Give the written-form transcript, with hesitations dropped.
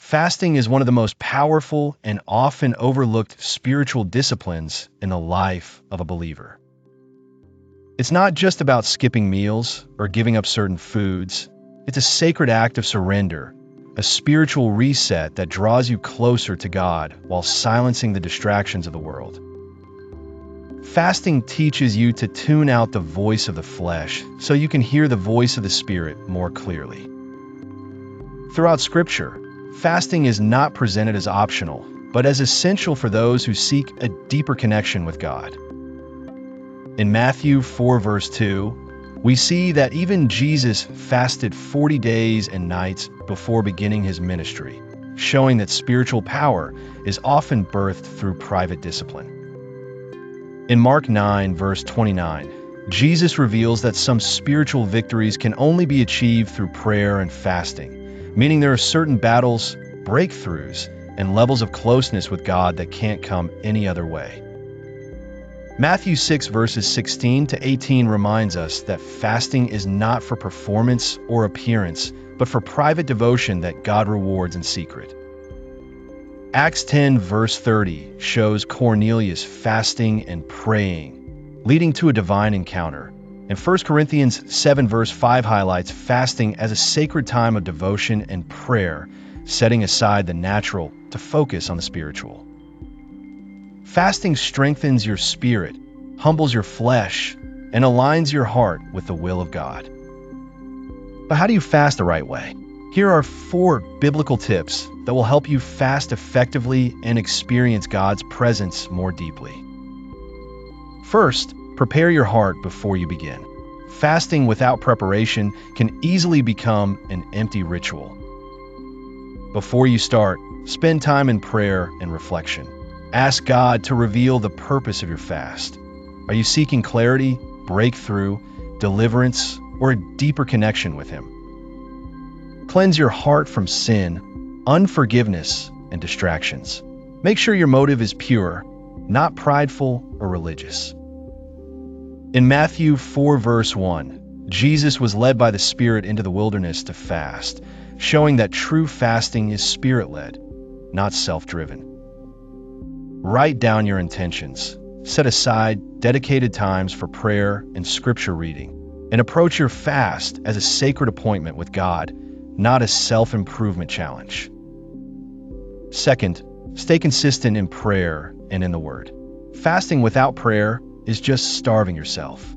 Fasting is one of the most powerful and often overlooked spiritual disciplines in the life of a believer. It's not just about skipping meals or giving up certain foods. It's a sacred act of surrender, a spiritual reset that draws you closer to God while silencing the distractions of the world. Fasting teaches you to tune out the voice of the flesh so you can hear the voice of the Spirit more clearly. Throughout Scripture, fasting is not presented as optional, but as essential for those who seek a deeper connection with God. In Matthew 4 verse 2, we see that even Jesus fasted 40 days and nights before beginning his ministry, showing that spiritual power is often birthed through private discipline. In Mark 9 verse 29, Jesus reveals that some spiritual victories can only be achieved through prayer and fasting, meaning there are certain battles, breakthroughs, and levels of closeness with God that can't come any other way. Matthew 6 verses 16 to 18 reminds us that fasting is not for performance or appearance, but for private devotion that God rewards in secret. Acts 10 verse 30 shows Cornelius fasting and praying, leading to a divine encounter. And 1 Corinthians 7 verse 5 highlights fasting as a sacred time of devotion and prayer, setting aside the natural to focus on the spiritual. Fasting strengthens your spirit, humbles your flesh, and aligns your heart with the will of God. But how do you fast the right way? Here are 4 biblical tips that will help you fast effectively and experience God's presence more deeply. First, prepare your heart before you begin. Fasting without preparation can easily become an empty ritual. Before you start, spend time in prayer and reflection. Ask God to reveal the purpose of your fast. Are you seeking clarity, breakthrough, deliverance, or a deeper connection with Him? Cleanse your heart from sin, unforgiveness, and distractions. Make sure your motive is pure, not prideful or religious. In Matthew 4 verse 1, Jesus was led by the Spirit into the wilderness to fast, showing that true fasting is Spirit-led, not self-driven. Write down your intentions. Set aside dedicated times for prayer and scripture reading, and approach your fast as a sacred appointment with God, not a self-improvement challenge. Second, stay consistent in prayer and in the Word. Fasting without prayer is just starving yourself.